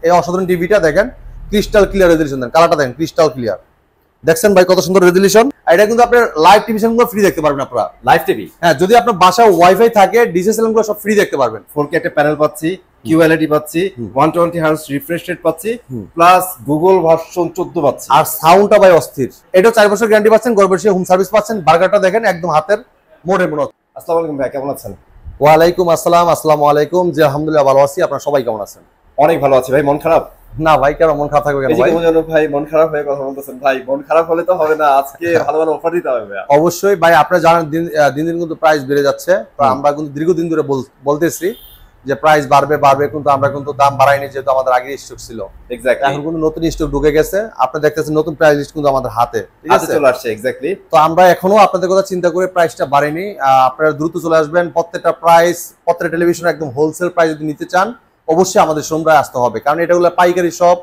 এই অসাধারণ টিভিটা দেখেন, ক্রিস্টাল ক্লিয়ার রেজলিউশন দেন, কালারটা দেখেন ক্রিস্টাল ক্লিয়ার। দেখছেন ভাই কত সুন্দর রেজলিউশন। এটা কিন্তু আপনার লাইভ টিভি চ্যানেলগুলো ফ্রি দেখতে পারবেন আপনারা। লাইভ টিভি, হ্যাঁ, যদি আপনার বাসায় ওয়াইফাই থাকে ডিসি চ্যানেলগুলো সব ফ্রি দেখতে পারবেন। 4K একটা প্যানেল পাচ্ছি, QLED পাচ্ছি, 120 Hz রিফ্রেশ রেট পাচ্ছি, প্লাস গুগল ভার্সন 14 পাচ্ছি। আর সাউন্ডটা ভাই অস্থির। এটা 4 বছর গ্যারান্টি পাচ্ছেন, ঘর বসে হোম সার্ভিস পাচ্ছেন। বার্গারটা দেখেন একদম হাতের মোড়ে মোড়। আসসালামু আলাইকুম ভাই, কেমন আছেন? ওয়ালাইকুম আসসালাম, আসসালামু আলাইকুম। জি আলহামদুলিল্লাহ ভালো আছি, আপনারা সবাই কেমন আছেন? অনেক ভালো আছি ভাই। মন খারাপ? না ভাই, কেন মন খারাপ থাকবে কেন ভাই? ভাই মন খারাপ হয়ে কথা বলতেছেন ভাই? মন খারাপ হলে তো হবে না, আজকে ভালো ভালো অফার দিতে হবে ভাই। অবশ্যই ভাই, আপনারা জানেন দিন দিন কিন্তু প্রাইস বেড়ে যাচ্ছে। তো আমরা কিন্তু দীর্ঘদিন ধরে বলতেছি যে প্রাইস বাড়বে বাড়বে, কিন্তু আমরা কিন্তু দাম বাড়াইনি, যেহেতু আমাদের আগে স্টক ছিল। এক্স্যাক্টলি, এখন কিন্তু নতুন স্টক ঢুকে গেছে। আপনারা দেখতেছেন নতুন প্রাইস লিস্ট কিন্তু আমাদের হাতে, ঠিক আছে, চলে আসছে। এক্স্যাক্টলি, তো আমরা এখনো আপনাদের কথা চিন্তা করে প্রাইসটা বাড়াইনি। আপনারা দ্রুত চলে আসবেন। প্রত্যেকটা প্রাইস, প্রত্যেকটা টেলিভিশন একদম হোলসেল প্রাইস যদি নিতে চান অবশ্যই আমাদের শোরুমে আসতে হবে, কারণ এটা হলো পাইকারি শপ,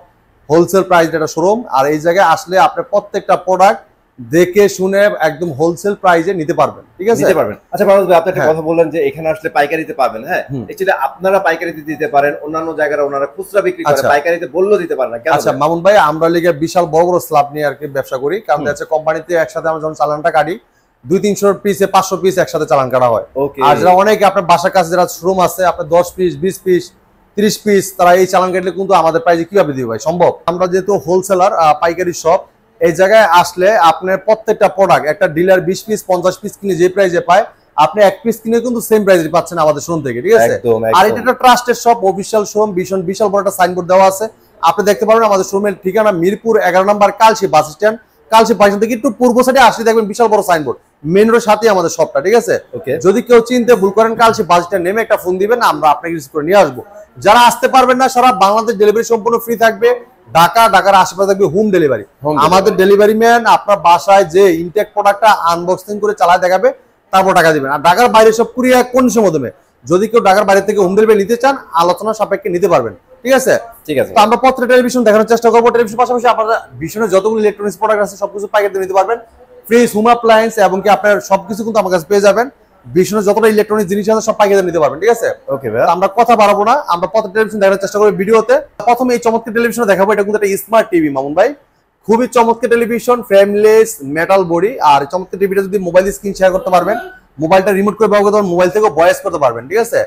হোলসেল প্রাইস একটা শোরুম। আর এই জায়গায় আসলে আপনি প্রত্যেকটা প্রোডাক্ট দেখে শুনে একদম হোলসেল প্রাইসে নিতে পারবেন, ঠিক আছে, নিতে পারবেন। আচ্ছা মামুন ভাই, আপনি একটা কথা বললেন যে এখানে আসলে পাইকারিতে পাবেন। হ্যাঁ, অ্যাকচুয়ালি আপনারা পাইকারিতে দিতে পারেন, অন্যান্য জায়গায় ওনারা খুচরা বিক্রি করে, পাইকারিতে বললেও দিতে পারেন না কেন? আচ্ছা মামুন ভাই, আমরা লিগে বিশাল বড় বড় স্ল্যাব নিয়ে আর কি ব্যবসা করি। কারণ হচ্ছে কোম্পানিতে একসাথে আমরা যখন চালানটা কাটি 200-300 পিসে 500 পিস একসাথে চালান কাটা হয়। আর যারা অনেকে আপনার বাসার কাছে যারা শোরুম আছে, আপনার 10 পিস 20 পিস 30 পিস, তারা এই চালান কাটলে কিন্তু আমাদের প্রাইসে কিভাবে দিবে ভাই? সম্ভব। আমরা যেহেতু হোলসেলার পাইকারি শপ, এই জায়গায় আসলে আপনার প্রত্যেকটা প্রোডাক্ট একটা ডিলার 20 পিস 50 পিস কিনে যে প্রাইসে পায়, আপনি এক পিস কিনে কিন্তু সেম প্রাইসে পাচ্ছেন আমাদের শোরুম থেকে, ঠিক আছে। আর এটা একটা ট্রাস্টেড শপ, অফিশিয়াল শোরুম, বিশাল বড় একটা সাইনবোর্ড দেওয়া আছে। আপনি দেখতে পারবেন আমাদের শোরুমের ঠিকানা মিরপুর 11 নম্বর Kalshi bus stand. Kalshi bus stand থেকে একটু পূর্ব সাইডে আসলে দেখবেন বিশাল বড় সাইনবোর্ড, মেইন রোডের সাথে আমাদের শপটা, ঠিক আছে। যদি কেউ চিনতে ভুল করেন, কালশি বাস স্ট্যান্ড নেমে একটা ফোন দিবেন, আমরা আপনাকে রিসিভ করে নিয়ে আসবো। যারা আসতে পারবেন না, সারা বাংলাদেশ ডেলিভারি সম্পূর্ণ ফ্রি থাকবে। ঢাকার আশেপাশে থাকবে হোম ডেলিভারি। আমাদের ডেলিভারি ম্যান আপনার বাসায় যে ইনটেক প্রোডাক্টটা আনবক্সিং করে চালায় দেখাবে, তারপর টাকা দিবেন। আর ঢাকার বাইরে সব কুরিয়ার কন্ডিশনের মাধ্যমে, যদি কেউ ঢাকার বাইরে থেকে হোম ডেলিভারি নিতে চান, আলোচনা সাপেক্ষে নিতে পারবেন, ঠিক আছে। ঠিক আছে, তো আমরা প্রত্যেকটা টেলিভিশন দেখানোর চেষ্টা করবো। টেলিভিশন পাশাপাশি আপনারা ভীষণের যতগুলো ইলেকট্রনিক্স প্রোডাক্ট আছে সবকিছু পাইকারিতে নিতে পারবেন। ফ্রিজ, হোম অ্যাপ্লায়েন্স এবং কি আপনার সবকিছু কিন্তু আমার কাছে পেয়ে যাবেন। ভীষণের যতটা ইলেকট্রনিক্স জিনিস আছে সব পাইকারিতে নিতে পারবেন, ঠিক আছে। ওকে ভাই, আমরা কথা বাড়াবো না, আমরা প্রত্যেকটা টেলিভিশন দেখানোর চেষ্টা করবো ভিডিওতে। প্রথমে এই চমৎকার টেলিভিশন দেখাবো। এটা কিন্তু একটা স্মার্ট টিভি মামুন ভাই, খুবই চমৎকার টেলিভিশন, ফ্রেমলেস মেটাল বডি। আর চমৎকার টিভিটা যদি মোবাইল স্ক্রিন শেয়ার করতে পারবেন, মোবাইলটা রিমোট করে ব্যবহার করতে পারবেন, মোবাইল থেকে ভয়েস করতে পারবেন, ঠিক আছে।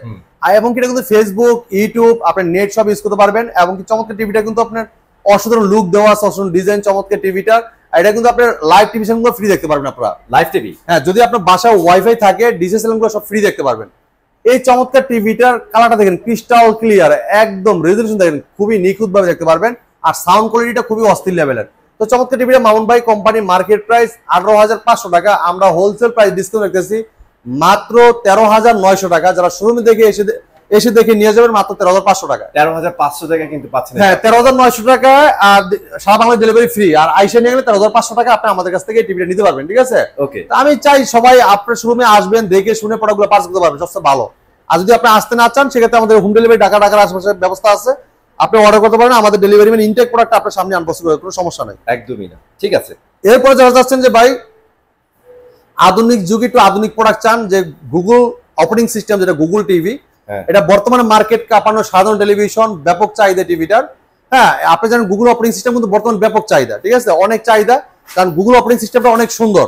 আর এবং কি এটা কিন্তু ফেসবুক, ইউটিউব, আপনার নেট সব ইউজ করতে পারবেন। এবং কি চমৎকার টিভিটা কিন্তু আপনার অসাধারণ লুক দেওয়া আছে, অসাধারণ ডিজাইন চমৎকার টিভিটা। এটা কিন্তু আপনার লাইভ টিভি চ্যানেলগুলো ফ্রি দেখতে পারবেন আপনারা। লাইভ টিভি, হ্যাঁ, যদি আপনার বাসায় ওয়াইফাই থাকে ডিসি চ্যানেলগুলো সব ফ্রি দেখতে পারবেন। এই চমৎকার টিভিটার কালারটা দেখেন ক্রিস্টাল ক্লিয়ার, একদম রেজলিউশন দেখেন খুবই নিখুঁত ভাবে দেখতে পারবেন। আর সাউন্ড কোয়ালিটিটা খুবই অস্থির লেভেলের। তো চমৎকার টিভিটা মামুন ভাই কোম্পানি মার্কেট প্রাইস 18,500 টাকা, আমরা হোলসেল প্রাইস ডিসকাউন্ট রেখেছি মাত্র 13,900 টাকা। যারা শোরুমে দেখে এসে দেখে নিয়ে যাবেন মাত্র 13,500 টাকা। 13,500 টাকা কিন্তু পাচ্ছেন। হ্যাঁ, 13,900 টাকা আর সারা বাংলাদেশ ডেলিভারি ফ্রি। আর আইসা নিয়ে গেলে 13,500 টাকা আপনি আমাদের কাছ থেকে টিভিটা নিতে পারবেন, ঠিক আছে। ওকে, আমি চাই সবাই আপনার শোরুমে আসবেন, দেখে শুনে প্রোডাক্টগুলো পারচেজ করতে পারবেন, সবচেয়ে ভালো। আর যদি আপনি আসতে না চান, সেক্ষেত্রে আমাদের হোম ডেলিভারি ঢাকার আশেপাশে ব্যবস্থা আছে, আপনি অর্ডার করতে পারেন। আমাদের ডেলিভারি ম্যান ইনটেক প্রোডাক্ট আপনার সামনে আনবক্সিং করে, কোনো সমস্যা নেই, একদমই না। ঠিক আছে, এরপরে যারা চাচ্ছেন যে ভাই আধুনিক যুগে একটু আধুনিক প্রোডাক্ট চান, যে গুগল অপারেটিং সিস্টেম, যেটা গুগল টিভি, এটা বর্তমানে মার্কেট কাঁপানো সাধারণ টেলিভিশন, ব্যাপক চাহিদা টিভিটার। হ্যাঁ, আপনি জানেন গুগল অপারেটিং সিস্টেম কিন্তু বর্তমানে ব্যাপক চাহিদা, ঠিক আছে, অনেক চাহিদা। কারণ গুগল অপারেটিং সিস্টেমটা অনেক সুন্দর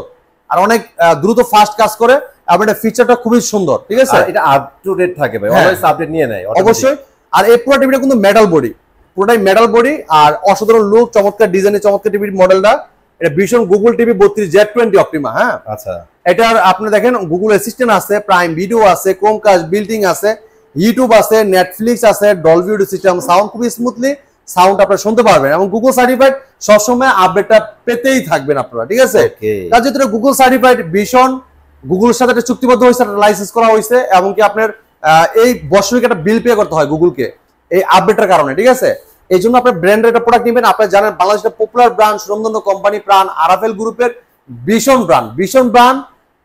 আর অনেক দ্রুত ফাস্ট কাজ করে, এবং এটা ফিচারটা খুবই সুন্দর, ঠিক আছে। এটা আপ টু ডেট থাকে ভাই, অলওয়েজ আপডেট নিয়ে নেয় অবশ্যই। আর এই পুরো টিভিটা কিন্তু মেটাল বডি, পুরোটাই মেটাল বডি, আর অসাধারণ লুক, চমৎকার ডিজাইনের চমৎকার টিভির মডেলটা। এটা ভীষণ গুগল টিভি 32Z20 অপটিমা। হ্যাঁ, আচ্ছা, এটার আপনি দেখেন গুগল অ্যাসিস্ট্যান্ট আছে, প্রাইম ভিডিও আছে, ক্রোমকাস্ট বিল্ডিং আছে, ইউটিউব আছে, নেটফ্লিক্স আছে, ডলবি অডিও সিস্টেম, সাউন্ড খুবই স্মুথলি সাউন্ড আপনারা শুনতে পারবেন। এবং গুগল সার্টিফাইড, সবসময় আপডেটটা পেতেই থাকবেন আপনারা, ঠিক আছে। তার যেহেতু গুগল সার্টিফাইড, ভীষণ গুগলের সাথে একটা চুক্তিবদ্ধ হয়েছে, একটা লাইসেন্স করা হয়েছে, এবং কি আপনার এই বছরিক একটা বিল পে করতে হয় গুগলকে এই আপডেটের কারণে, ঠিক আছে। এই জন্য আপনার ব্র্যান্ডের একটা প্রোডাক্ট নেবেন। আপনারা জানেন বাংলাদেশের পপুলার ব্র্যান্ড সুরমদন্ড কোম্পানি প্রাণ আরাফেল গ্রুপের ভীষণ ব্র্যান্ড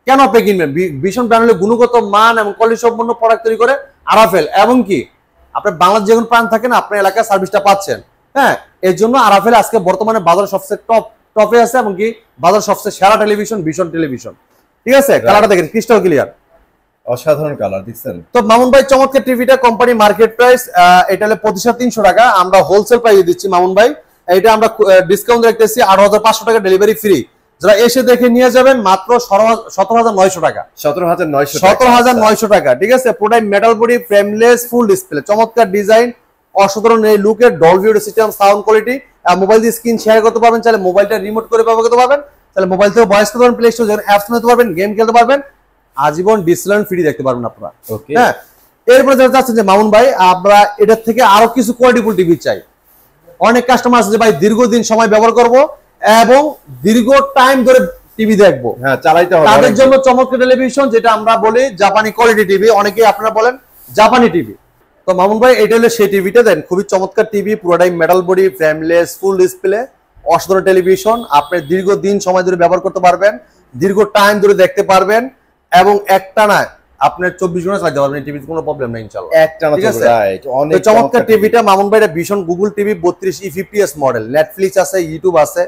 কেন আপনি কিনবেন? ভীষণ ব্র্যান্ড হলে গুণগত মান এবং কোয়ালিটি সম্পন্ন প্রোডাক্ট তৈরি করে আরাফেল, এবং কি আপনার বাংলাদেশ যখন প্রাণ থাকেন আপনার এলাকায় সার্ভিসটা পাচ্ছেন। হ্যাঁ, এর জন্য আরাফেল আজকে বর্তমানে বাজারে সবচেয়ে টপে আছে, এবং কি বাজার সবচেয়ে সেরা টেলিভিশন ভীষণ টেলিভিশন, ঠিক আছে। কালারটা দেখেন ক্রিস্টাল ক্লিয়ার, অসাধারণ কালার দেখছেন। তো মামুন ভাই চমৎকার টিভিটা কোম্পানি মার্কেট প্রাইস এটা হলো 2500 টাকা, আমরা হোলসেল প্রাইসে দিচ্ছি মামুন ভাই। এটা আমরা ডিসকাউন্ট রাখতেছি 8500 টাকা, ডেলিভারি ফ্রি। যারা এসে দেখে নিয়ে যাবেন মাত্র 17900 টাকা। 17900 টাকা, ঠিক আছে। পুরোটাই metal body, frameless, full display, চমৎকার ডিজাইন, অসাধারণ এই লুকের, Dolby audio system, sound quality. Mobile দিয়ে স্ক্রিন শেয়ার করতে পারবেন, চাইলে মোবাইলটা রিমোট করে ব্যবহার করতে পারবেন, তাহলে মোবাইল থেকে ভয়েস করতে পারবেন, প্লে স্টোর থেকে অ্যাপস নিতে পারবেন, গেম খেলতে পারবেন, আজীবন ডিসপ্লে ফ্রি দেখতে পারবেন আপনারা। ওকে, হ্যাঁ। এরপরে যারা চাচ্ছেন যে মামুন ভাই আমরা এটার থেকে আরো কিছু কোয়ালিটিফুল টিভি চাই, অনেক কাস্টমার আছে যে ভাই দীর্ঘদিন সময় ব্যবহার করব এবং দীর্ঘ টাইম ধরে টিভি দেখবো, হ্যাঁ চালাইতে হবে, তাদের জন্য চমৎকার টেলিভিশন, যেটা আমরা বলি জাপানি কোয়ালিটি টিভি, অনেকেই আপনারা বলেন জাপানি টিভি। তো মামুন ভাই এটা হলো সেই টিভিটা, দেন খুবই চমৎকার টিভি, পুরোটাই metal body, frameless, full display, অসাধারণ টেলিভিশন। আপনি দীর্ঘদিন সময় ধরে ব্যবহার করতে পারবেন, দীর্ঘ টাইম ধরে দেখতে পারবেন এবং একটানা আপনার 24 ঘন্টা চালাতে পারবেন, টিভিতে কোনো প্রবলেম নাই ইনশাআল্লাহ। একটানা, ঠিক আছে, রাইট। অনেক চমৎকার টিভিটা মামুন ভাই, এটা ভীষণ Google TV 32 EFPS model, Netflix আছে, ইউটিউব আছে,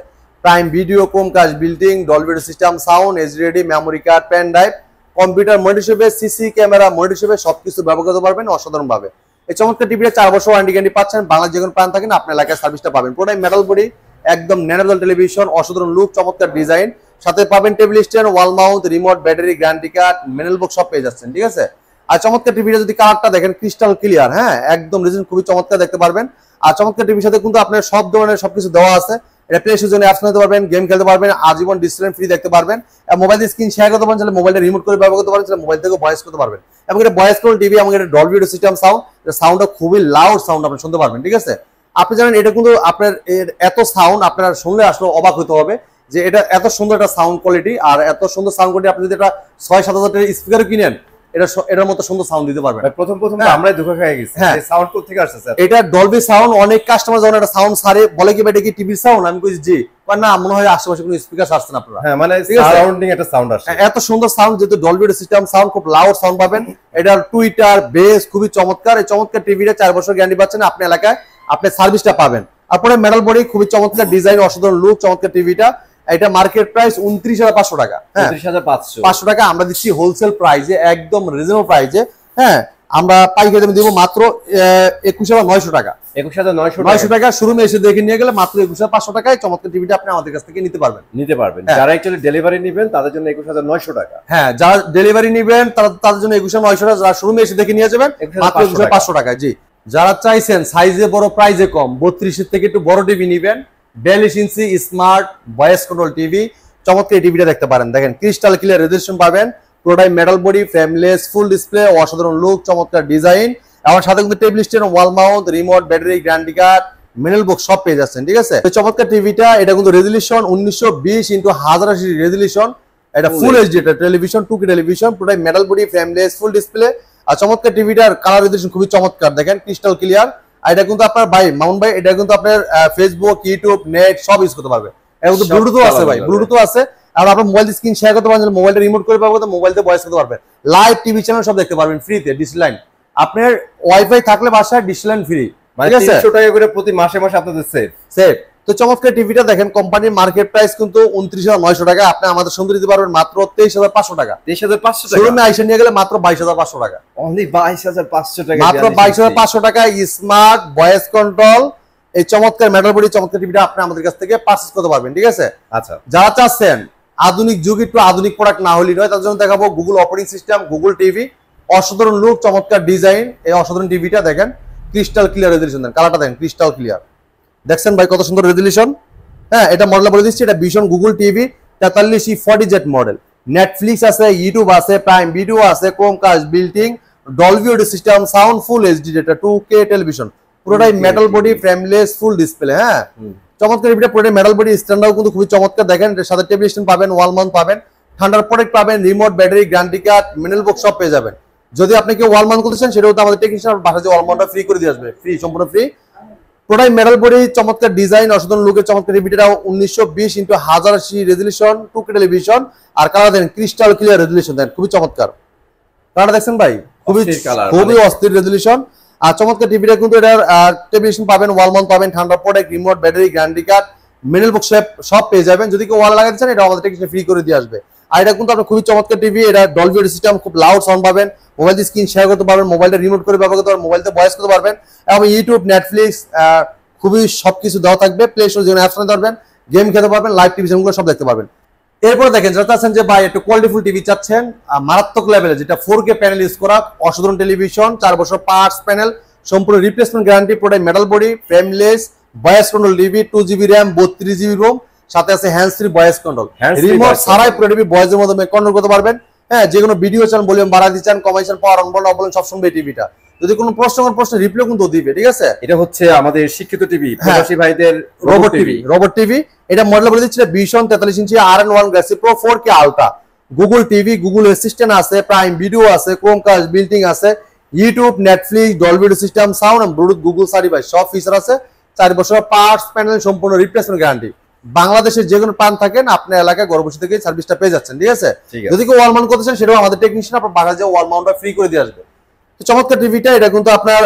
Prime video, Chromecast, building, Dolby audio system, sound, HD, memory card, pen drive, computer monitor হিসেবে, সিসি ক্যামেরা মনিটর হিসেবে সবকিছু ব্যবহার করতে পারবেন অসাধারণ ভাবে। এই চমৎকার টিভিটা 4 বছর ওয়ারেন্টি গ্যারান্টি পাচ্ছেন, বাংলা যে কোনো প্রান্ত থাকেন আপনার এলাকায় সার্ভিসটা পাবেন। পুরোটাই মেটাল বডি, একদম ন্যানোডাল টেলিভিশন, অসাধারণ লুক, চমৎকার ডিজাইন, সাথে পাবেন table stand, wall mount, remote, battery, guarantee card, manual box সব পেয়ে যাচ্ছেন, ঠিক আছে। আর চমৎকার টিভিটা যদি কালারটা দেখেন ক্রিস্টাল ক্লিয়ার, হ্যাঁ একদম রিজন খুবই চমৎকার দেখতে পারবেন। আর চমৎকার টিভির সাথে কিন্তু আপনার সব ধরনের সবকিছু দেওয়া আছে, এটা প্লে স্টোর জন্য অ্যাপস নিতে পারবেন, গেম খেলতে পারবেন, আজীবন ডিসপ্লে ফ্রি দেখতে পারবেন, মোবাইল স্ক্রিন শেয়ার করতে পারবেন, তাহলে মোবাইলটা রিমোট করে ব্যবহার করতে পারবেন, তাহলে মোবাইল থেকে ভয়েস করতে পারবেন। এবং এটা ভয়েস কল টিভি এবং এটা ডলবি অডিও সিস্টেম সাউন্ড, এটা সাউন্ডটা খুবই লাউড সাউন্ড আপনি শুনতে পারবেন, ঠিক আছে। আপনি জানেন এটা কিন্তু আপনার এত সাউন্ড আপনারা শুনলে আসলে অবাক হতে হবে যে এটা এত সুন্দর একটা সাউন্ড কোয়ালিটি, আর এত সুন্দর সাউন্ড কোয়ালিটি আপনি যদি এটা 6-7 হাজার টাকার স্পিকার কিনেন এটার মতো সুন্দর সাউন্ড দিতে পারবেন। প্রথম আমরাই ধোঁকা খেয়ে গেছি, এই সাউন্ড কোথা থেকে আসছে স্যার? এটা ডলবি সাউন্ড। অনেক কাস্টমার যখন একটা সাউন্ড ছাড়ে বলে কি এটা কি টিভি সাউন্ড, আমি কইছি জি, বা না মনে হয় আশেপাশে কোনো স্পিকার ছাড়ছেন আপনারা। হ্যাঁ মানে সারাউন্ডিং একটা সাউন্ড আসে, এত সুন্দর সাউন্ড, যেহেতু ডলবি সিস্টেম সাউন্ড, খুব লাউড সাউন্ড পাবেন। এটার টুইটার বেস খুবই চমৎকার। এই চমৎকার টিভিটা 4 বছর গ্যারান্টি পাচ্ছেন, আপনি এলাকায় আপনি সার্ভিসটা পাবেন। তারপরে মেটাল বডি, খুবই চমৎকার ডিজাইন, অসাধারণ লুক, চমৎকার টিভিটা। এটা মার্কেট প্রাইস 29500 টাকা। হ্যাঁ 29500 টাকা আমরা দিচ্ছি হোলসেল প্রাইসে, একদম রিজনেবল প্রাইসে। হ্যাঁ আমরা পাইকারি দামে দিব মাত্র 21900 টাকা। 21900 টাকা শোরুমে এসে দেখে নিয়ে গেলে মাত্র 21500 টাকায় চমৎকার টিভিটা আপনি আমাদের কাছ থেকে নিতে পারবেন। যারা অ্যাকচুয়ালি ডেলিভারি নেবেন তাদের জন্য 21900 টাকা। হ্যাঁ যারা ডেলিভারি নেবেন তাদের জন্য 21900 টাকা, যারা শোরুমে এসে দেখে নিয়ে যাবেন মাত্র 21500 টাকা। জি, যারা চাইছেন সাইজে বড় প্রাইজে কম, 32 এর থেকে একটু বড় টিভি নেবেন, 42 ইঞ্চি স্মার্ট ভয়েস কন্ট্রোল টিভি, চমৎকার এই টিভিটা দেখতে পারেন। দেখেন ক্রিস্টাল ক্লিয়ার রেজোলিউশন পাবেন, পুরোটাই metal body, frameless, full display, অসাধারণ লুক, চমৎকার ডিজাইন। আমার সাথে কিন্তু table stand, wall mount, remote, battery, guarantee card, manual box সব পেয়ে যাচ্ছেন, ঠিক আছে। চমৎকার টিভিটা, এটা কিন্তু রেজোলিউশন 1920x1080 রেজোলিউশন, এটা full HD television, 2K television, পুরোটাই metal body, frameless, full display. আর চমৎকার টিভিটার কালার রেজোলিউশন খুবই চমৎকার, দেখেন ক্রিস্টাল ক্লিয়ার। আর এটা কিন্তু আপনার ভাই মাউন্ট ভাই, এটা কিন্তু আপনার ফেসবুক, ইউটিউব, নেট সব ইউজ করতে পারবে। এটা কিন্তু ব্লুটুথও আছে ভাই, ব্লুটুথও আছে। আর আপনার মোবাইল স্ক্রিন শেয়ার করতে পারবেন, মোবাইলটা রিমোট করে পাবেন, মোবাইল দিয়ে ভয়েস করতে পারবেন, লাইভ টিভি চ্যানেল সব দেখতে পারবেন ফ্রিতে, ডিশ লাইন। আপনার ওয়াইফাই থাকলে বাসায় ডিশ লাইন ফ্রি, ঠিক আছে। 300 টাকা করে প্রতি মাসে আপনাদের সেভ। তো চমৎকার টিভিটা দেখেন, কোম্পানির মার্কেট প্রাইস কিন্তু 29900 টাকা, আপনি আমাদের সঙ্গে দিতে পারবেন মাত্র 23500 টাকা। 23500 টাকা শোরুমে আইসা নিয়ে গেলে মাত্র 22500 টাকা। অনলি 22500 টাকা, মাত্র 22500 টাকা স্মার্ট ভয়েস কন্ট্রোল এই চমৎকার মেটাল বডি চমৎকার টিভিটা আপনি আমাদের কাছ থেকে পারচেজ করতে পারবেন, ঠিক আছে। আচ্ছা, যারা চাচ্ছেন আধুনিক যুগ, একটু আধুনিক প্রোডাক্ট না হলেই নয়, তার জন্য দেখাবো Google operating system, Google TV, অসাধারণ লুক, চমৎকার ডিজাইন। এই অসাধারণ টিভিটা দেখেন ক্রিস্টাল ক্লিয়ার রেজোলিউশন, দেন কালারটা দেখেন ক্রিস্টাল ক্লিয়ার, দেখছেন ভাই কত সুন্দর রেজোলিউশন। হ্যাঁ এটা মডেল বলে দিচ্ছি, এটা ভীষণ Google TV 43E40Z model, Netflix আছে, ইউটিউব আছে, প্রাইম ভিডিও আছে, Chromecast, building, Dolby audio system, sound, full HD data, 2K television, পুরোটাই metal body, frameless, full display. হ্যাঁ চমৎকার টিভিটা, পুরোটাই মেটাল বডি, স্ট্যান্ডটাও কিন্তু খুবই চমৎকার। দেখেন এর সাথে টেবিল স্ট্যান্ড পাবেন, ওয়াল মাউন্ট পাবেন, ঠান্ডার প্রোডাক্ট পাবেন, remote, battery, guarantee card, manual box সব পেয়ে যাবেন। যদি আপনি কেউ ওয়াল মাউন্ট করতে চান সেটাও তো আমাদের টেকনিশিয়ান বাসায় যে ওয়াল মাউন্টটা ফ্রি করে দিয়ে আসবে, ফ্রি, সম্পূর্ণ ফ্রি। পুরোটাই মেটাল বডি, চমৎকার ডিজাইন, অসাধারণ লুকের চমৎকার টিভিটা 1920x1080 রেজোলিউশন, 2K টেলিভিশন। আর কালার দেন ক্রিস্টাল ক্লিয়ার রেজোলিউশন, দেন খুবই চমৎকার কালারটা দেখছেন ভাই, খুবই অস্থির রেজোলিউশন। আর চমৎকার টিভিটা কিন্তু এটার টেলিভিশন পাবেন, ওয়াল মাউন্ট পাবেন, ঠান্ডা product, remote, battery, guarantee card, manual box সব পেয়ে যাবেন। যদি কেউ ওয়াল লাগাতে চান এটা আমাদের টেকনিশিয়ান ফ্রি করে দিয়ে আসবে। আর এটা কিন্তু আপনার খুবই চমৎকার টিভি, এটা ডলবি সিস্টেম, খুব লাউড সাউন্ড পাবেন, মোবাইল দিয়ে স্ক্রিন শেয়ার করতে পারবেন, মোবাইলটা রিমোট করে ব্যবহার করতে পারবেন, মোবাইলতে ভয়েস করতে পারবেন, এবং ইউটিউব, নেটফ্লিক্স খুবই সবকিছু দেওয়া থাকবে, প্লে স্টোর যেখানে অ্যাপস নিতে পারবেন, গেম খেলতে পারবেন, লাইভ টিভি চ্যানেলগুলো সব দেখতে পারবেন। এরপরে দেখেন যারা চাচ্ছেন যে ভাই একটু কোয়ালিটিফুল টিভি চাচ্ছেন, মারাত্মক লেভেলে, যেটা 4K প্যানেল ইউজ করা, অসাধারণ টেলিভিশন, 4 বছর পার্টস প্যানেল, সম্পূর্ণ replacement guarantee, product metal body, frameless, voice control TV, 2GB RAM, 32GB ROM, সাথে আছে hands free voice control, remote ছাড়াই পুরো টিভি ভয়েসের মাধ্যমে কন্ট্রোল করতে পারবেন। হ্যাঁ, যে কোনো ভিডিও চান, ভলিউম বাড়াতে চান, কমাই চান, পাওয়ার অন বলেন অফ বলেন, সব শুনবে এই টিভিটা। যদি কোনো প্রশ্ন রিপ্লাই কিন্তু দিবে, ঠিক আছে। এটা হচ্ছে আমাদের শিক্ষিত টিভি, প্রবাসী ভাইদের রোবট টিভি। এটা মডেল বলে দিচ্ছে ভীষণ 43 ইঞ্চি RN1 Galaxy pro 4K ultra, Google TV, Google assistant আছে, প্রাইম ভিডিও আছে, ক্রোমকাস্ট বিল্টিং আছে, YouTube, Netflix, Dolby system, sound এবং ব্লুটুথ, গুগল সার্টিফাইড সব ফিচার আছে। 4 বছর পার্টস প্যানেল, সম্পূর্ণ রিপ্লেসমেন্ট গ্যারান্টি। বাংলাদেশের যে কোনো প্রান্ত থাকেন, আপনার এলাকায় ঘরে বসে থেকে সার্ভিসটা পেয়ে যাচ্ছেন, ঠিক আছে। যদি কেউ ওয়াল মাউন্ট করতে চান, সেটাও আমাদের টেকনিশিয়ান আপনার বাসায় যে ওয়াল মাউন্টটা ফ্রি করে দিয়ে আসবে। চমৎকার টিভিটা, এটা কিন্তু আপনার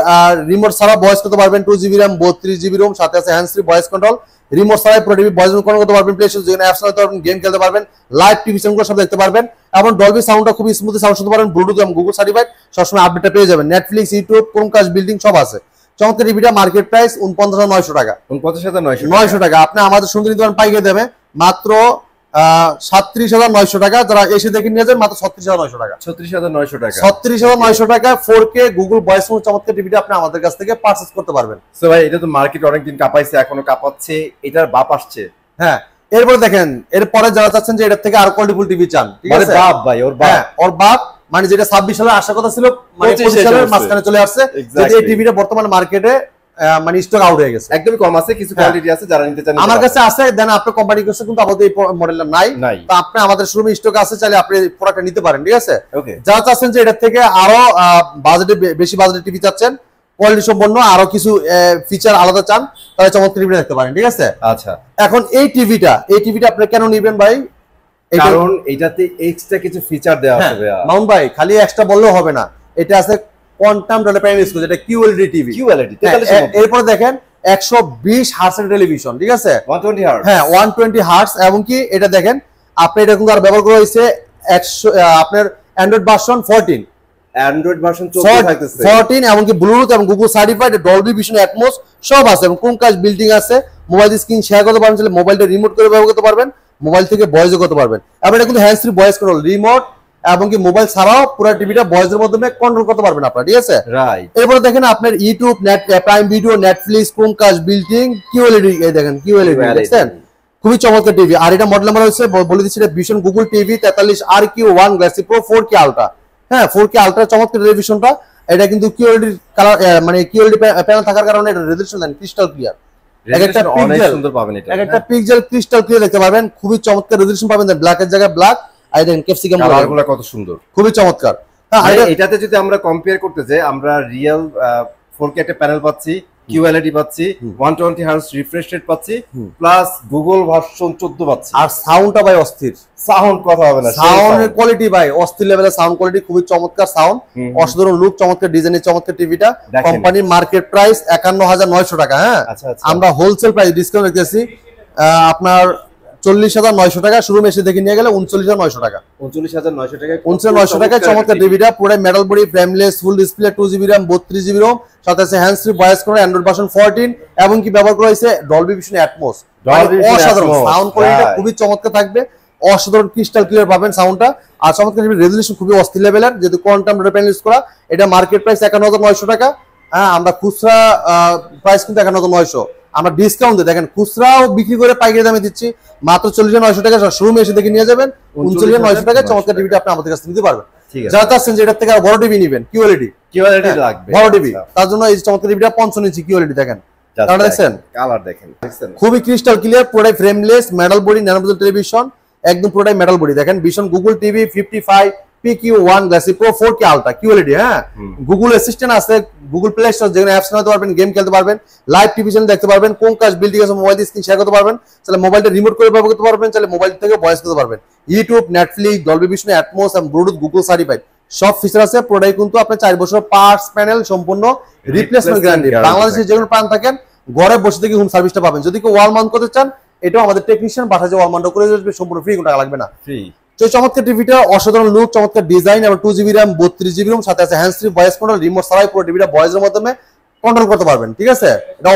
রিমোট ছাড়া ভয়েস করতে পারবেন, 2GB র্যাম, 32GB রোম, সাথে আছে hands free voice control, remote ছাড়াই পুরো টিভি ভয়েস কন্ট্রোল করতে পারবেন, প্লে স্টোর যেখানে অ্যাপস চালাতে পারবেন, গেম খেলতে পারবেন, লাইভ টিভি চ্যানেলগুলো সব দেখতে পারবেন, এবং ডলবি সাউন্ডটা খুব স্মুথলি সাউন্ড শুনতে পারবেন, ব্লুটুথ এবং গুগল সার্টিফাইড সবসময় আপডেটটা পেয়ে যাবেন, নেটফ্লিক্স, ইউটিউব, ক্রোমকাস্ট বিল্ডিং সব আছে। চমৎকার টিভিটা মার্কেট প্রাইস 49,900 টাকা। 49,900 টাকা। আপনি আমাদের সুন্দরী দোকান পাইকারি দেবে মাত্র 37,900 টাকা। যারা এসে দেখে নিয়ে যান মাত্র 36,900 টাকা। 36,900 টাকা 4K গুগল ভয়েস চমৎকার টিভিটা আপনি আমাদের কাছ থেকে পারচেজ করতে পারবেন। সো ভাই, এটা তো মার্কেট অনেকদিন কাঁপাইছে, এখনো কাঁপাচ্ছে, এটার বাপ আসছে। হ্যাঁ, এরপরে দেখেন, এরপরে যারা চাচ্ছেন যে এটা থেকে আরো কোয়ালিটিফুল টিভি চান, ঠিক আছে, বাপ ভাই, ওর বাপ মানে যেটা 26 সালে আসার কথা ছিল, মানে 25 সালের মাঝখানে চলে আসছে। যদি এই টিভিটা বর্তমানে মার্কেটে মানে স্টক আউট হয়ে গেছে, একদমই কম আছে, কিছু কোয়ালিটি আছে, যারা নিতে চান আমার কাছে আছে। দেন আপনার কোম্পানির কাছে কিন্তু আমাদের এই মডেলটা নাই, তো আপনি আমাদের শোরুমে স্টক আছে, চাইলে আপনি প্রোডাক্টটা নিতে পারেন, ঠিক আছে। যারা চাচ্ছেন যে এটা থেকে আরো বাজেটে, বেশি বাজেটের টিভি চাচ্ছেন, কোয়ালিটি সম্পন্ন আরো কিছু ফিচার আলাদা চান, তাহলে চমৎকার টিভি দেখতে পারেন, ঠিক আছে। আচ্ছা, এখন এই টিভিটা আপনি কেন নেবেন ভাই? কারণ এটাতে এক্সট্রা কিছু ফিচার দেওয়া আছে ভাই। মাউন্ট ভাই, খালি এক্সট্রা বললেও হবে না, এটা আছে কোয়ান্টাম ডট প্রাইম স্কুল, যেটা QLED টিভি। এরপর দেখেন 120 হার্টজের টেলিভিশন, ঠিক আছে, 120 হার্টজ। হ্যাঁ, 120 হার্টজ। এবং কি এটা দেখেন, আপনি এটা কিন্তু আর ব্যবহার করা হয়েছে আপনার অ্যান্ড্রয়েড ভার্সন 14, অ্যান্ড্রয়েড ভার্সন 14 এবং কি ব্লুটুথ এবং Google certified, Dolby Vision, atoms সব আছে, এবং ক্রোমকাস্ট বিল্ডিং আছে। মোবাইল স্ক্রিন শেয়ার করতে পারবেন, তাহলে মোবাইলটা রিমোট করে ব্যবহার করতে পারবেন, মোবাইল থেকে ভয়েসও করতে পারবেন। এবং এটা কিন্তু hands free voice control, remote এবং কি মোবাইল ছাড়াও পুরো টিভিটা ভয়েসের মাধ্যমে কন্ট্রোল করতে পারবেন আপনারা, ঠিক আছে। রাইট। এরপরে দেখেন আপনার YouTube, prime video, Netflix, Chromecast building, QLED, এই দেখেন QLED দেখছেন, খুবই চমৎকার টিভি। আর এটা মডেল নাম্বার হচ্ছে বলে দিচ্ছি, এটা ভীষণ Google TV 43 RQ1 Galaxy pro 4K ultra. হ্যাঁ, 4K আলট্রা চমৎকার টেলিভিশনটা। এটা কিন্তু QLED কালার, মানে QLED প্যানেল থাকার কারণে এটা রেজোলিউশন দেন ক্রিস্টাল ক্লিয়ার, অনেক সুন্দর পাবেন। এটা একটা পিক্সেল ক্রিস্টাল ক্লিয়ার দেখতে পাবেন, খুবই চমৎকার রেজোলিউশন পাবেন, ব্ল্যাকের জায়গায় ব্ল্যাক, আর দেখেন ক্যাপসিকাম কালারগুলো কত সুন্দর, খুবই চমৎকার। এটাতে যদি আমরা কম্পেয়ার করতে যাই, আমরা রিয়েল 4K একটা প্যানেল পাচ্ছি, QLED পাচ্ছি, 120 হার্টজ রিফ্রেশ রেট পাচ্ছি, প্লাস গুগল ভার্সন 14 পাচ্ছি। আর সাউন্ডটা ভাই অস্থির, সাউন্ড কথা হবে না, সাউন্ডের কোয়ালিটি ভাই অস্থির লেভেলের সাউন্ড কোয়ালিটি, খুবই চমৎকার সাউন্ড, অসাধারণ লুক, চমৎকার ডিজাইনের চমৎকার টিভিটা। কোম্পানির মার্কেট প্রাইস 51,900 টাকা। হ্যাঁ, আমরা হোলসেল প্রাইস ডিসকাউন্ট রেখেছি আপনার 40,900 টাকা, শোরুমে এসে দেখে নিয়ে গেলে 39,900 টাকা। 39,900 টাকায় চমৎকার টিভিটা, পুরো metal body, frameless, full display, 2GB RAM, 32GB ROM, সাথে আছে hands free voice control, Android version 14, এবং কি ব্যবহার করা হয়েছে ডলবি ভিশন, অ্যাটমস, অসাধারণ সাউন্ড কোয়ালিটিটা খুবই চমৎকার থাকবে, অসাধারণ ক্রিস্টাল ক্লিয়ার পাবেন সাউন্ডটা। আর চমৎকার টিভির রেজোলিউশন খুবই অস্থির লেভেলের, যেহেতু কোয়ান্টাম ডট প্যানেল ইউজ করা। এটা মার্কেট প্রাইস 51,900 টাকা। হ্যাঁ, আমরা খুচরা প্রাইস কিন্তু 51,900, আমরা ডিসকাউন্ট দিয়ে দেখেন খুচরাও বিক্রি করে পাইকারি দামে দিচ্ছি মাত্র 40,900 টাকা। শোরুমে এসে দেখে নিয়ে যাবেন 39,900 টাকায় চমৎকার টিভিটা আপনি আমাদের কাছে নিতে পারবেন। যারা চাচ্ছেন যে এটার থেকে আর বড় টিভি নেবেন, QLED লাগবে, বড় টিভি, তার জন্য এই চমৎকার টিভিটা 55 ইঞ্চি QLED দেখেন, কালার দেখছেন, কালার দেখেন, খুবই ক্রিস্টাল ক্লিয়ার, পুরোটাই frameless, metal body, nano bezel television, একদম পুরোটাই মেটাল বডি। দেখেন ভীষণ Google TV 55 PQ1 Galaxy pro 4K ultra QLED। হ্যাঁ, গুগল অ্যাসিস্ট্যান্ট আছে, গুগল প্লে স্টোর যেখানে অ্যাপস চালাতে পারবেন, গেম খেলতে পারবেন, লাইভ টিভি চ্যানেল দেখতে পারবেন, ক্রোমকাস্ট বিল্ডিং আছে, মোবাইল স্ক্রিন শেয়ার করতে পারবেন, তাহলে মোবাইলটা রিমোট করে ব্যবহার করতে পারবেন, তাহলে মোবাইল থেকে ভয়েস করতে পারবেন, YouTube, Netflix, Dolby Vision, atoms এবং ব্লুটুথ, গুগল সার্টিফাইড সব ফিচার আছে। প্রোডাক্ট কিন্তু আপনি 4 বছর পার্টস প্যানেল সম্পূর্ণ রিপ্লেসমেন্ট গ্যারান্টি। বাংলাদেশে যে কোনো প্রান্ত থাকেন ঘরে বসে থেকে হোম সার্ভিসটা পাবেন। যদি কেউ ওয়াল মাউন্ট করতে চান, এটাও আমাদের টেকনিশিয়ান বাসায় যে ওয়াল মাউন্ট করে আসবে, সম্পূর্ণ ফ্রি, কোনো টাকা লাগবে না। তো চমৎকার টিভিটা অসাধারণ লুক, চমৎকার ডিজাইন এবং 2GB RAM 32GB ROM সাথে আছে hands free voice control, remote ছাড়াই পুরো টিভিটা ভয়েসের মাধ্যমে কন্ট্রোল করতে পারবেন। ঠিক আছে, এটা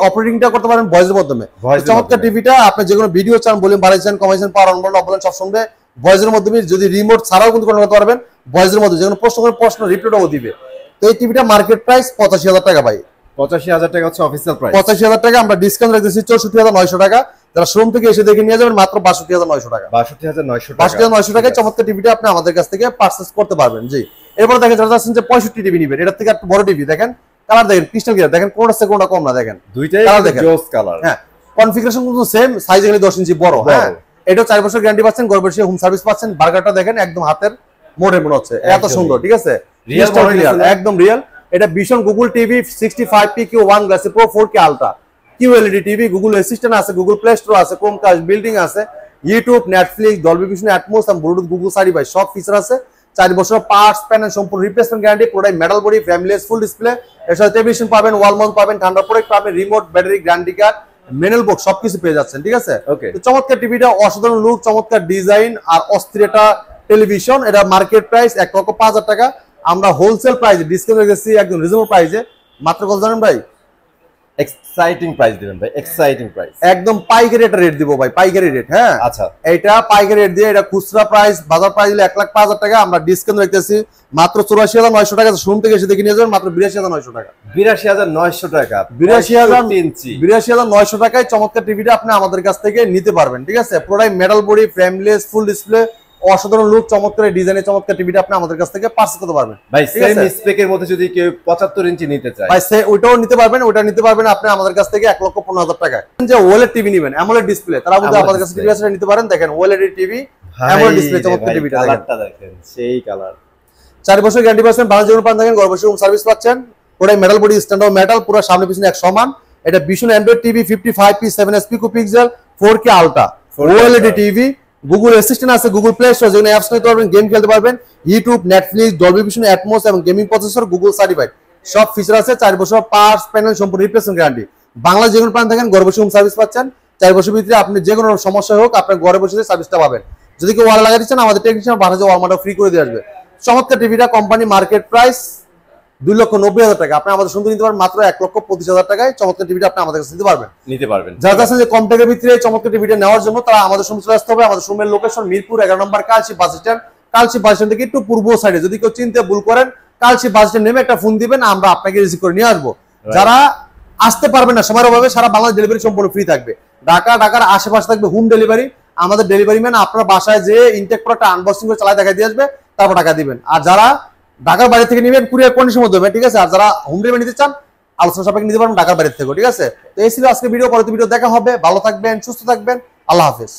অপারেটিংটা করতে পারবেন ভয়েসের মাধ্যমে। চমৎকার টিভিটা আপনি যে কোনো ভিডিও চান, ভলিউম বাড়াইছেন কমাইছেন, পাওয়ার অন বলেন অফ বলেন সব শুনবে ভয়েসের মাধ্যমে। যদি রিমোট ছাড়াও কিন্তু কন্ট্রোল করতে পারবেন ভয়েসের মধ্যে, যে কোনো প্রশ্ন রিপ্লাইও দিবে। তো এই টিভিটা মার্কেট প্রাইস 85,000 টাকা ভাই। 85,000 টাকা হচ্ছে অফিসিয়াল প্রাইস। 85,000 টাকা আমরা ডিসকাউন্ট রাখতেছি 64,900 টাকা। যারা শোরুম থেকে এসে দেখে নিয়ে যাবেন মাত্র 62,900 টাকা। 62,900 টাকায় চমৎকার টিভিটা আপনি আমাদের কাছ থেকে পারচেজ করতে পারবেন। জি, এরপর দেখেন যারা চাচ্ছেন যে 65 টিভি নেবেন, এটার থেকে একটু বড় টিভি দেখেন, কালার দেখেন ক্রিস্টাল ক্লিয়ার, দেখেন কোনটা থেকে কোনটা কম না, দেখেন দুইটাই জোস কালার। হ্যাঁ, কনফিগারেশন কিন্তু সেম, সাইজ এখানে 10 ইঞ্চি বড়। হ্যাঁ, এটা 4 বছর গ্যারান্টি পাচ্ছেন, ঘর বসে হোম সার্ভিস পাচ্ছেন। বার্গারটা দেখেন একদম হাতের মোড়ে মনে হচ্ছে, এত সুন্দর। ঠিক আছে, ক্রিস্টাল ক্লিয়ার, একদম রিয়েল। এটা ভীষণ গুগল টিভি 65PQ1 গ্লাসে pro 4K ultra QLED TV, Google assistant আছে, গুগল প্লে স্টোর আছে, ক্রোমকাস্ট বিল্ডিং আছে, YouTube, Netflix, Dolby vision, Atmos এবং ব্লুটুথ, গুগল সার্টিফাইড সব ফিচার আছে। 4 বছর পার্টস প্যানেল সম্পূর্ণ রিপ্লেসমেন্ট গ্যারান্টি, পুরোটাই মেটাল বডি, ফ্যামিলিয়াস ফুল ডিসপ্লে। এর সাথে টেলিভিশন পাবেন, ওয়াল মাউন্ট পাবেন, ঠান্ডা প্রোডাক্ট পাবেন, remote, battery, guarantee card, manual box সবকিছু পেয়ে যাচ্ছেন। ঠিক আছে, তো চমৎকার টিভিটা অসাধারণ লুক, চমৎকার ডিজাইন আর অস্থির এটা টেলিভিশন। এটা মার্কেট প্রাইস 1,05,000 টাকা। আমরা হোলসেল প্রাইসে ডিসকাউন্ট রেখেছি একদম রিজনেবল প্রাইসে, মাত্র কত জানেন ভাই? এক্সাইটিং প্রাইস দিবেন ভাই, এক্সাইটিং প্রাইস, একদম পাইকারি রেট দিব ভাই, পাইকারি রেট। হ্যাঁ, আচ্ছা, এটা পাইকারি রেট দিয়ে, এটা খুচরা প্রাইস বাজার প্রাইস দিলে 1,05,000 টাকা, আমরা ডিসকাউন্ট রাখতেছি মাত্র 84,900 টাকা। শোরুম থেকে এসে দেখে নিয়ে যাবেন মাত্র 82,900 টাকা। 82,900 টাকা, 82,900 টাকায় চমৎকার টিভিটা আপনি আমাদের কাছ থেকে নিতে পারবেন। ঠিক আছে, পুরোটাই metal body, frameless, full display, অসাধারণ লুক, চমৎকার ডিজাইনের চমৎকার টিভিটা আপনি আমাদের কাছ থেকে পারচেজ করতে পারবেন। ভাই সেম স্পেকের মধ্যে যদি কেউ 75 ইঞ্চি নিতে চায় ভাই ওইটাও নিতে পারবেন, ওটা নিতে পারবেন আপনি আমাদের কাছ থেকে 1,15,000 টাকায়। যে ওএলইডি টিভি নেবেন, অ্যামোলেড ডিসপ্লে, তারা কিন্তু আমাদের কাছে টিভি আছে নিতে পারেন। দেখেন ওএলইডি টিভি, অ্যামোলেড ডিসপ্লে, চমৎকার টিভিটা কালারটা দেখেন, সেই কালার। 4 বছর গ্যারান্টি পাচ্ছেন, বাংলা জীবন পান থাকেন, ঘর বসে হোম সার্ভিস পাচ্ছেন। পুরো মেটাল বডি, স্ট্যান্ড মেটাল, পুরো সামনে পিছনে এক সমান। এটা ভীষণ Android TV 55P7S pixel 4K ultra OLED TV, Google assistant আছে, গুগল প্লে স্টোর যেখানে অ্যাপস নিতে পারবেন, গেম খেলতে পারবেন, YouTube, Netflix, Dolby vision, Atmos এবং গেমিং প্রসেসর, গুগল সার্টিফাইড সব ফিচার আছে। 4 বছর পার্টস প্যানেল সম্পূর্ণ রিপ্লেসমেন্ট গ্যারান্টি। বাংলা যে কোনো প্রান্ত থাকেন, ঘরে বসে হোম সার্ভিস পাচ্ছেন। 4 বছর ভিতরে আপনি যে কোনো সমস্যা হোক আপনার ঘরে বসে সার্ভিসটা পাবেন। যদি কেউ ওয়াল লাগাতে চান আমাদের টেকনিশিয়ান বাসায় ওয়াল মাটা ফ্রি করে দিয়ে আসবে। চমৎকার টিভিটা কোম্পানি মার্কেট প্রাইস 2,90,000 টাকা, আপনি আমাদের সঙ্গে নিতে পারবেন মাত্র 1,25,000 টাকায়। চমৎকার টিভিটা আপনি আমাদের কাছে নিতে পারবেন। যারা চাচ্ছেন যে কম টাকার ভিতরে চমৎকার টিভিটা নেওয়ার জন্য, তারা আমাদের সঙ্গে চলে আসতে হবে। আমাদের শোরুমের লোকেশন মিরপুর 11 নম্বর Kalshi bus stand. Kalshi bus stand থেকে একটু পূর্ব সাইডে, যদি কেউ চিনতে ভুল করেন কালচি বাস স্ট্যান্ড নেমে একটা ফোন দিবেন, আমরা আপনাকে রিসিভ করে নিয়ে আসবো। যারা আসতে পারবেন না সময়ের অভাবে, সারা বাংলাদেশ ডেলিভারি সম্পূর্ণ ফ্রি থাকবে। ঢাকার আশেপাশে থাকবে হোম ডেলিভারি। আমাদের ডেলিভারি ম্যান আপনার বাসায় যে ইনটেক প্রোডাক্ট আনবক্সিং করে চালায় দেখা দিয়ে আসবে, তারপর টাকা দিবেন। আর যারা ঢাকার বাইরে থেকে নেবেন কুরিয়ার কন্ডিশনের মাধ্যমে, ঠিক আছে। আর যারা হোম ডেলিভারি নিতে চান আলোচনা সাপেক্ষে নিতে পারবেন ঢাকার বাইরে থেকে। ঠিক আছে, তো এই ছিল আজকে ভিডিও, পরবর্তী ভিডিও দেখা হবে। ভালো থাকবেন, সুস্থ থাকবেন, আল্লাহ হাফেজ।